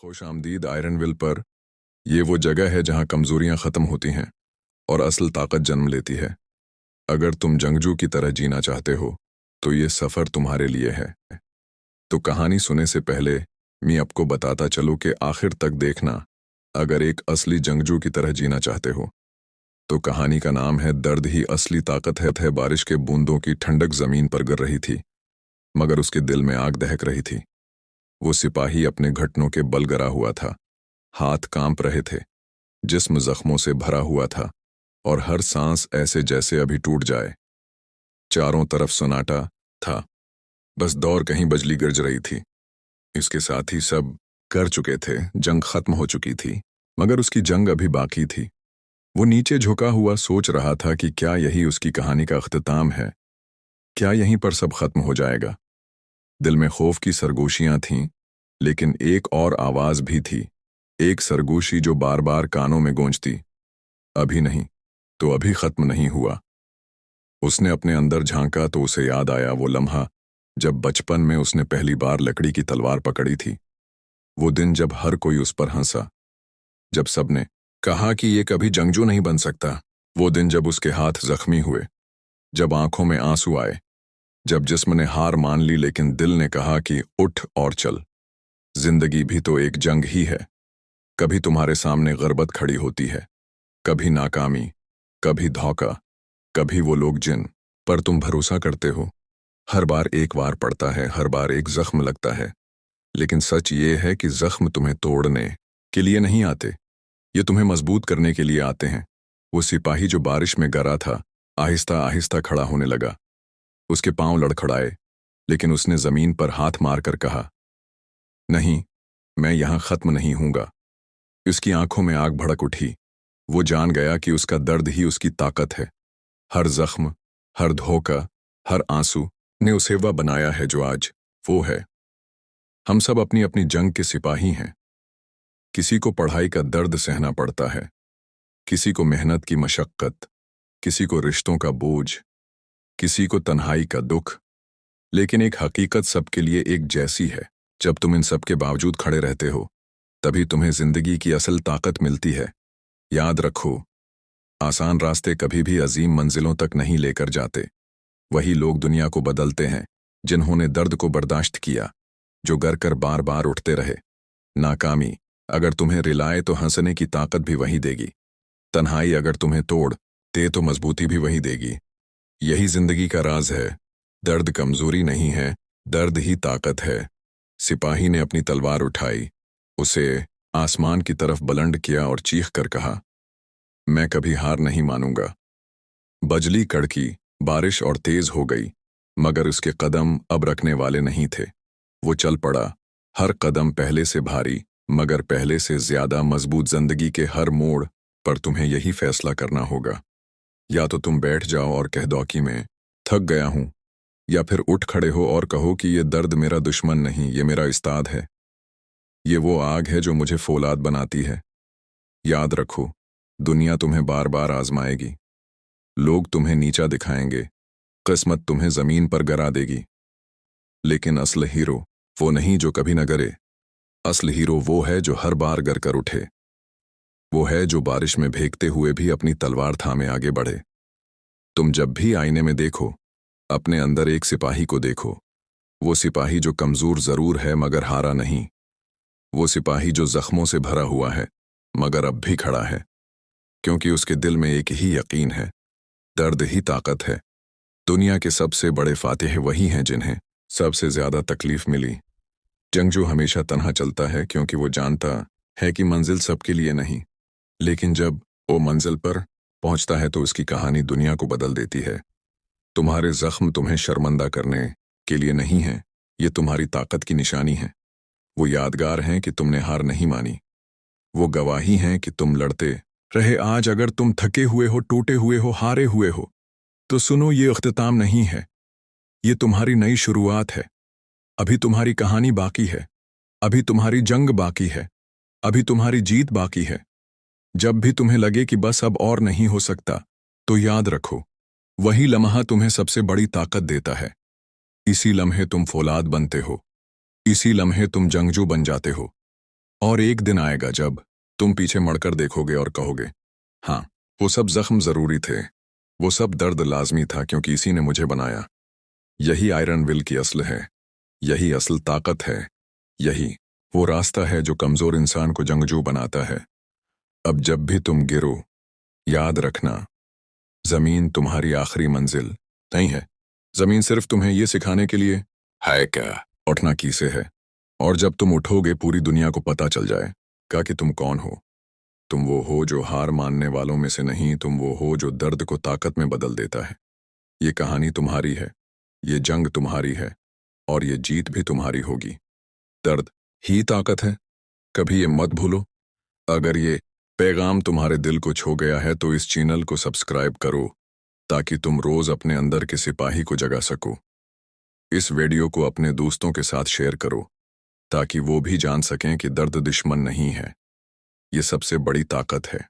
खुश आमदीद iron will पर। ये वो जगह है जहां कमजोरियां खत्म होती हैं और असल ताकत जन्म लेती है। अगर तुम जंगजू की तरह जीना चाहते हो तो ये सफर तुम्हारे लिए है। तो कहानी सुने से पहले मैं आपको बताता चलूं कि आखिर तक देखना। अगर एक असली जंगजू की तरह जीना चाहते हो तो कहानी का नाम है दर्द ही असली ताकत है। बारिश के बूंदों की ठंडक जमीन पर गिर रही थी, मगर उसके दिल में आग दहक रही थी। वो सिपाही अपने घुटनों के बल गिरा हुआ था, हाथ कांप रहे थे, जिस्म जख्मों से भरा हुआ था और हर सांस ऐसे जैसे अभी टूट जाए। चारों तरफ सन्नाटा था, बस दौर कहीं बिजली गरज रही थी। इसके साथ ही सब कर चुके थे, जंग खत्म हो चुकी थी, मगर उसकी जंग अभी बाकी थी। वो नीचे झुका हुआ सोच रहा था कि क्या यही उसकी कहानी का अख्तिताम है, क्या यहीं पर सब खत्म हो जाएगा। दिल में खौफ की सरगोशियां थीं, लेकिन एक और आवाज भी थी, एक सरगोशी जो बार बार कानों में गूंजती, अभी नहीं तो अभी खत्म नहीं हुआ। उसने अपने अंदर झांका तो उसे याद आया वो लम्हा जब बचपन में उसने पहली बार लकड़ी की तलवार पकड़ी थी। वो दिन जब हर कोई उस पर हंसा, जब सबने कहा कि ये कभी जंगजू नहीं बन सकता। वो दिन जब उसके हाथ जख्मी हुए, जब आंखों में आंसू आए, जब जिस्म ने हार मान ली लेकिन दिल ने कहा कि उठ और चल। जिंदगी भी तो एक जंग ही है। कभी तुम्हारे सामने गुर्बत खड़ी होती है, कभी नाकामी, कभी धोखा, कभी वो लोग जिन पर तुम भरोसा करते हो। हर बार एक वार पड़ता है, हर बार एक जख्म लगता है, लेकिन सच ये है कि जख्म तुम्हें तोड़ने के लिए नहीं आते, ये तुम्हें मजबूत करने के लिए आते हैं। वो सिपाही जो बारिश में गिरा था आहिस्ता आहिस्ता खड़ा होने लगा। उसके पांव लड़खड़ाए, लेकिन उसने जमीन पर हाथ मारकर कहा, नहीं, मैं यहां खत्म नहीं हूंगा। उसकी आंखों में आग भड़क उठी। वो जान गया कि उसका दर्द ही उसकी ताकत है। हर जख्म, हर धोखा, हर आंसू ने उसे वह बनाया है जो आज वो है। हम सब अपनी अपनी जंग के सिपाही हैं। किसी को पढ़ाई का दर्द सहना पड़ता है, किसी को मेहनत की मशक्कत, किसी को रिश्तों का बोझ, किसी को तन्हाई का दुख, लेकिन एक हकीकत सबके लिए एक जैसी है। जब तुम इन सब के बावजूद खड़े रहते हो, तभी तुम्हें जिंदगी की असल ताकत मिलती है। याद रखो, आसान रास्ते कभी भी अजीम मंजिलों तक नहीं लेकर जाते। वही लोग दुनिया को बदलते हैं जिन्होंने दर्द को बर्दाश्त किया, जो गर कर बार बार उठते रहे। नाकामी अगर तुम्हें रिलाए तो हंसने की ताकत भी वही देगी। तन्हाई अगर तुम्हें तोड़ दे तो मजबूती भी वही देगी। यही जिंदगी का राज है। दर्द कमजोरी नहीं है, दर्द ही ताकत है। सिपाही ने अपनी तलवार उठाई, उसे आसमान की तरफ बुलंद किया और चीख कर कहा, मैं कभी हार नहीं मानूंगा। बजली कड़की, बारिश और तेज हो गई, मगर उसके कदम अब रखने वाले नहीं थे। वो चल पड़ा, हर कदम पहले से भारी, मगर पहले से ज्यादा मजबूत। जिंदगी के हर मोड़ पर तुम्हें यही फैसला करना होगा। या तो तुम बैठ जाओ और कह दो कि मैं थक गया हूं, या फिर उठ खड़े हो और कहो कि ये दर्द मेरा दुश्मन नहीं, ये मेरा उस्ताद है। ये वो आग है जो मुझे फौलाद बनाती है। याद रखो, दुनिया तुम्हें बार बार आजमाएगी, लोग तुम्हें नीचा दिखाएंगे, किस्मत तुम्हें जमीन पर गिरा देगी, लेकिन असल हीरो वो नहीं जो कभी न गिरे। असल हीरो वो है जो हर बार गिर कर उठे। वो है जो बारिश में भीगते हुए भी अपनी तलवार थामे आगे बढ़े। तुम जब भी आईने में देखो, अपने अंदर एक सिपाही को देखो। वो सिपाही जो कमजोर जरूर है मगर हारा नहीं। वो सिपाही जो जख्मों से भरा हुआ है मगर अब भी खड़ा है, क्योंकि उसके दिल में एक ही यकीन है, दर्द ही ताकत है। दुनिया के सबसे बड़े फातिह वही हैं जिन्हें सबसे ज्यादा तकलीफ मिली। जंगजू हमेशा तन्हा चलता है क्योंकि वो जानता है कि मंजिल सबके लिए नहीं, लेकिन जब वो मंजिल पर पहुंचता है तो उसकी कहानी दुनिया को बदल देती है। तुम्हारे जख्म तुम्हें शर्मिंदा करने के लिए नहीं है, ये तुम्हारी ताकत की निशानी है। वो यादगार हैं कि तुमने हार नहीं मानी, वो गवाही हैं कि तुम लड़ते रहे। आज अगर तुम थके हुए हो, टूटे हुए हो, हारे हुए हो, तो सुनो, ये इख्तिताम नहीं है, ये तुम्हारी नई शुरुआत है। अभी तुम्हारी कहानी बाकी है, अभी तुम्हारी जंग बाकी है, अभी तुम्हारी जीत बाकी है। जब भी तुम्हें लगे कि बस अब और नहीं हो सकता, तो याद रखो, वही लम्हा तुम्हें सबसे बड़ी ताकत देता है। इसी लम्हे तुम फौलाद बनते हो, इसी लम्हे तुम जंगजू बन जाते हो। और एक दिन आएगा जब तुम पीछे मुड़कर देखोगे और कहोगे, हाँ, वो सब जख्म जरूरी थे, वो सब दर्द लाजमी था क्योंकि इसी ने मुझे बनाया। यही आयरन विल की असल है, यही असल ताकत है, यही वो रास्ता है जो कमजोर इंसान को जंगजू बनाता है। अब जब भी तुम गिरो, याद रखना, जमीन तुम्हारी आखिरी मंजिल नहीं है। जमीन सिर्फ तुम्हें यह सिखाने के लिए है क्या उठना किसे है। और जब तुम उठोगे पूरी दुनिया को पता चल जाएगा कि तुम कौन हो। तुम वो हो जो हार मानने वालों में से नहीं, तुम वो हो जो दर्द को ताकत में बदल देता है। ये कहानी तुम्हारी है, ये जंग तुम्हारी है, और ये जीत भी तुम्हारी होगी। दर्द ही ताकत है, कभी ये मत भूलो। अगर ये पैगाम तुम्हारे दिल को छू गया है तो इस चैनल को सब्सक्राइब करो ताकि तुम रोज अपने अंदर के सिपाही को जगा सको। इस वीडियो को अपने दोस्तों के साथ शेयर करो ताकि वो भी जान सकें कि दर्द दुश्मन नहीं है, ये सबसे बड़ी ताकत है।